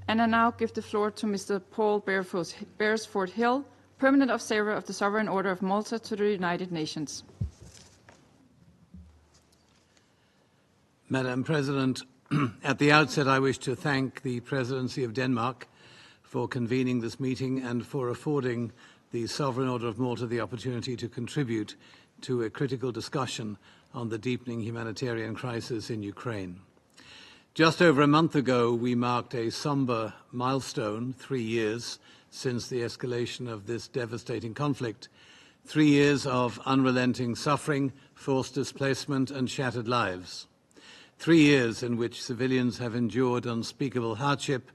And I now give the floor to Mr. Paul Beresford-Hill, Permanent Observer of the Sovereign Order of Malta to the United Nations. Madam President, at the outset I wish to thank the Presidency of Denmark for convening this meeting and for affording the Sovereign Order of Malta the opportunity to contribute to a critical discussion on the deepening humanitarian crisis in Ukraine. Just over a month ago, we marked a somber milestone, 3 years since the escalation of this devastating conflict, 3 years of unrelenting suffering, forced displacement and shattered lives. 3 years in which civilians have endured unspeakable hardship,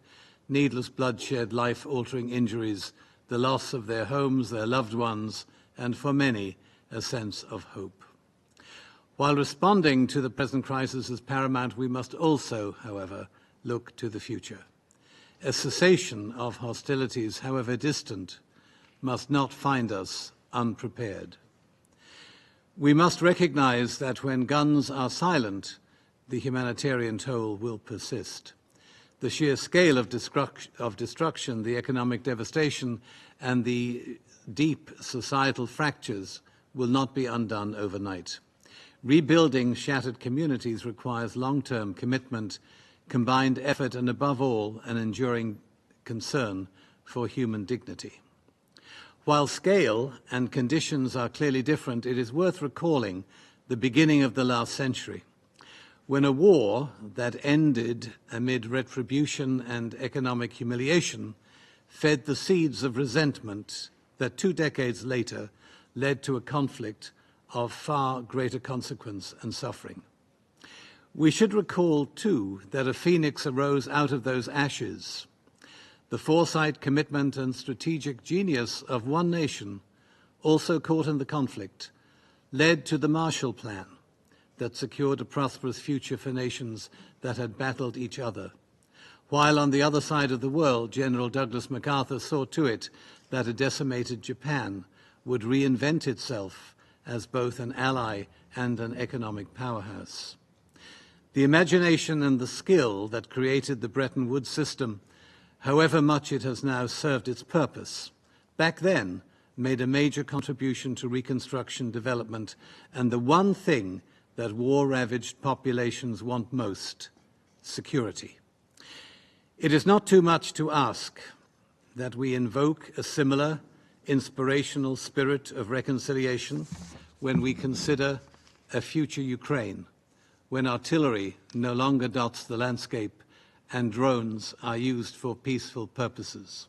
needless bloodshed, life-altering injuries, the loss of their homes, their loved ones, and for many, a sense of hope. While responding to the present crisis is paramount, we must also, however, look to the future. A cessation of hostilities, however distant, must not find us unprepared. We must recognize that when guns are silent, the humanitarian toll will persist. The sheer scale of destruction, the economic devastation, and the deep societal fractures will not be undone overnight. Rebuilding shattered communities requires long-term commitment, combined effort, and above all, an enduring concern for human dignity. While scale and conditions are clearly different, it is worth recalling the beginning of the last century, when a war that ended amid retribution and economic humiliation fed the seeds of resentment that 2 decades later led to a conflict of far greater consequence and suffering. We should recall, too, that a phoenix arose out of those ashes. The foresight, commitment, and strategic genius of one nation, also caught in the conflict, led to the Marshall Plan that secured a prosperous future for nations that had battled each other. While on the other side of the world, General Douglas MacArthur saw to it that a decimated Japan would reinvent itself as both an ally and an economic powerhouse. The imagination and the skill that created the Bretton Woods system, however much it has now served its purpose, back then made a major contribution to reconstruction development and the one thing that war-ravaged populations want most: security. It is not too much to ask that we invoke a similar inspirational spirit of reconciliation when we consider a future Ukraine, when artillery no longer dots the landscape and drones are used for peaceful purposes.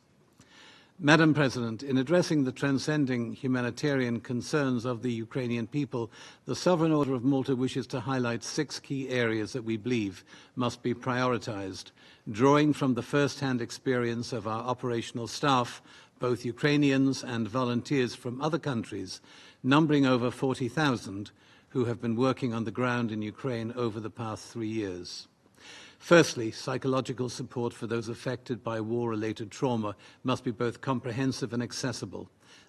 Madam President, in addressing the transcending humanitarian concerns of the Ukrainian people, the Sovereign Order of Malta wishes to highlight 6 key areas that we believe must be prioritized, drawing from the first-hand experience of our operational staff, both Ukrainians and volunteers from other countries, numbering over 40,000, who have been working on the ground in Ukraine over the past 3 years. Firstly, psychological support for those affected by war-related trauma must be both comprehensive and accessible.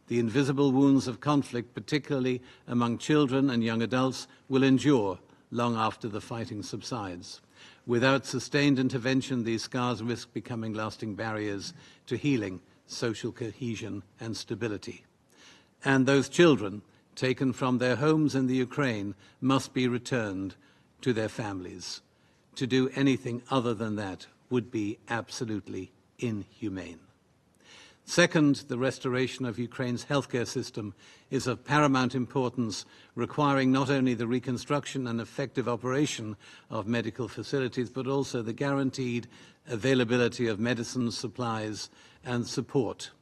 The invisible wounds of conflict, particularly among children and young adults, will endure long after the fighting subsides. Without sustained intervention, these scars risk becoming lasting barriers to healing, social cohesion, and stability. And those children, taken from their homes in the Ukraine, must be returned to their families. To do anything other than that would be absolutely inhumane. Second, the restoration of Ukraine's healthcare system is of paramount importance, requiring not only the reconstruction and effective operation of medical facilities, but also the guaranteed availability of medicines, supplies, and support.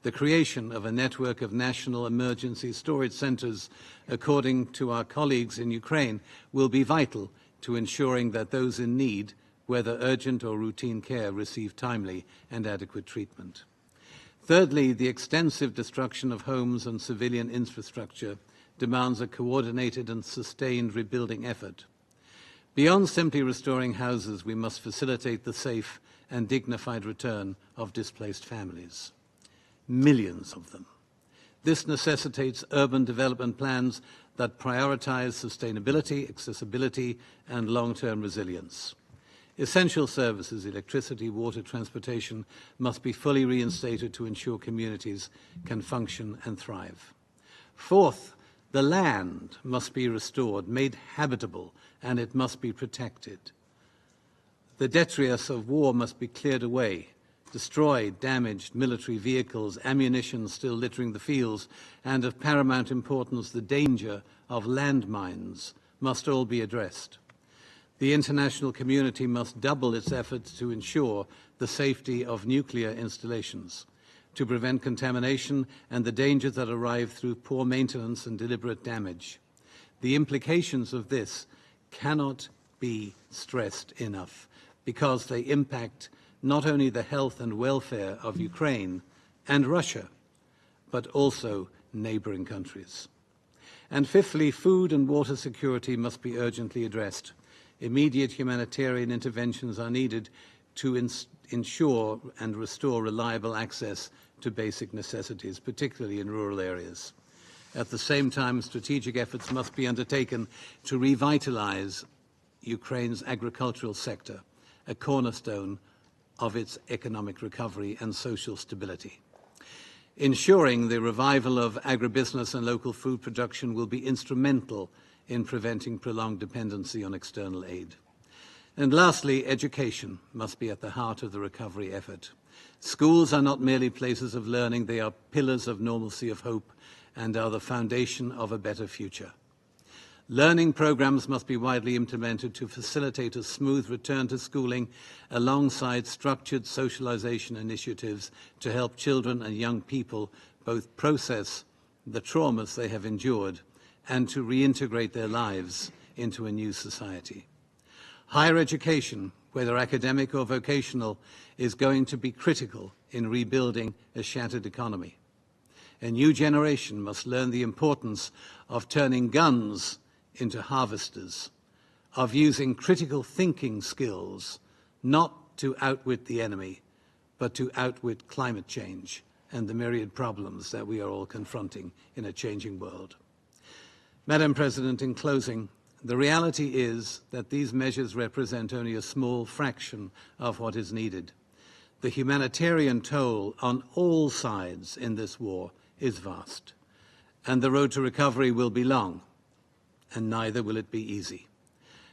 The creation of a network of national emergency storage centers, according to our colleagues in Ukraine, will be vital to ensuring that those in need, whether urgent or routine care, receive timely and adequate treatment. Thirdly, the extensive destruction of homes and civilian infrastructure demands a coordinated and sustained rebuilding effort. Beyond simply restoring houses, we must facilitate the safe and dignified return of displaced families. Millions of them. This necessitates urban development plans that prioritize sustainability, accessibility, and long-term resilience. Essential services, electricity, water, transportation, must be fully reinstated to ensure communities can function and thrive. Fourth, the land must be restored, made habitable, and it must be protected. The detritus of war must be cleared away. Destroyed, damaged military vehicles, ammunition still littering the fields, and of paramount importance, the danger of landmines must all be addressed. The international community must double its efforts to ensure the safety of nuclear installations, to prevent contamination and the dangers that arrive through poor maintenance and deliberate damage. The implications of this cannot be stressed enough, because they impact not only the health and welfare of Ukraine and Russia, but also neighboring countries. And fifthly, food and water security must be urgently addressed. Immediate humanitarian interventions are needed to ensure and restore reliable access to basic necessities, particularly in rural areas. At the same time, strategic efforts must be undertaken to revitalize Ukraine's agricultural sector, a cornerstone of its economic recovery and social stability. Ensuring the revival of agribusiness and local food production will be instrumental in preventing prolonged dependency on external aid. And lastly, education must be at the heart of the recovery effort. Schools are not merely places of learning, they are pillars of normalcy, of hope, and are the foundation of a better future. Learning programs must be widely implemented to facilitate a smooth return to schooling alongside structured socialization initiatives to help children and young people both process the traumas they have endured and to reintegrate their lives into a new society. Higher education, whether academic or vocational, is going to be critical in rebuilding a shattered economy. A new generation must learn the importance of turning guns into harvesters, of using critical thinking skills not to outwit the enemy, but to outwit climate change and the myriad problems that we are all confronting in a changing world. Madam President, in closing, the reality is that these measures represent only a small fraction of what is needed. The humanitarian toll on all sides in this war is vast, and the road to recovery will be long, and neither will it be easy.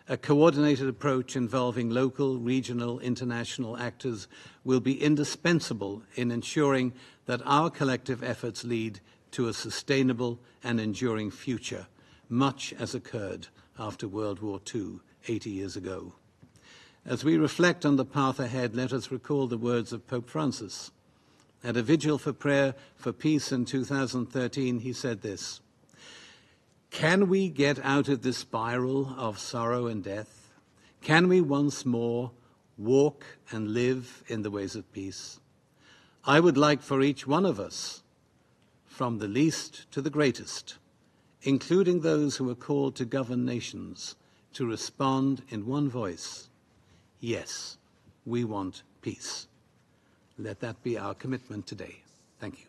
A coordinated approach involving local, regional, international actors will be indispensable in ensuring that our collective efforts lead to a sustainable and enduring future, much as occurred after World War II 80 years ago. As we reflect on the path ahead, let us recall the words of Pope Francis. At a vigil for prayer for peace in 2013, he said this: "Can we get out of this spiral of sorrow and death? Can we once more walk and live in the ways of peace? I would like for each one of us, from the least to the greatest, including those who are called to govern nations, to respond in one voice: yes, we want peace." Let that be our commitment today. Thank you.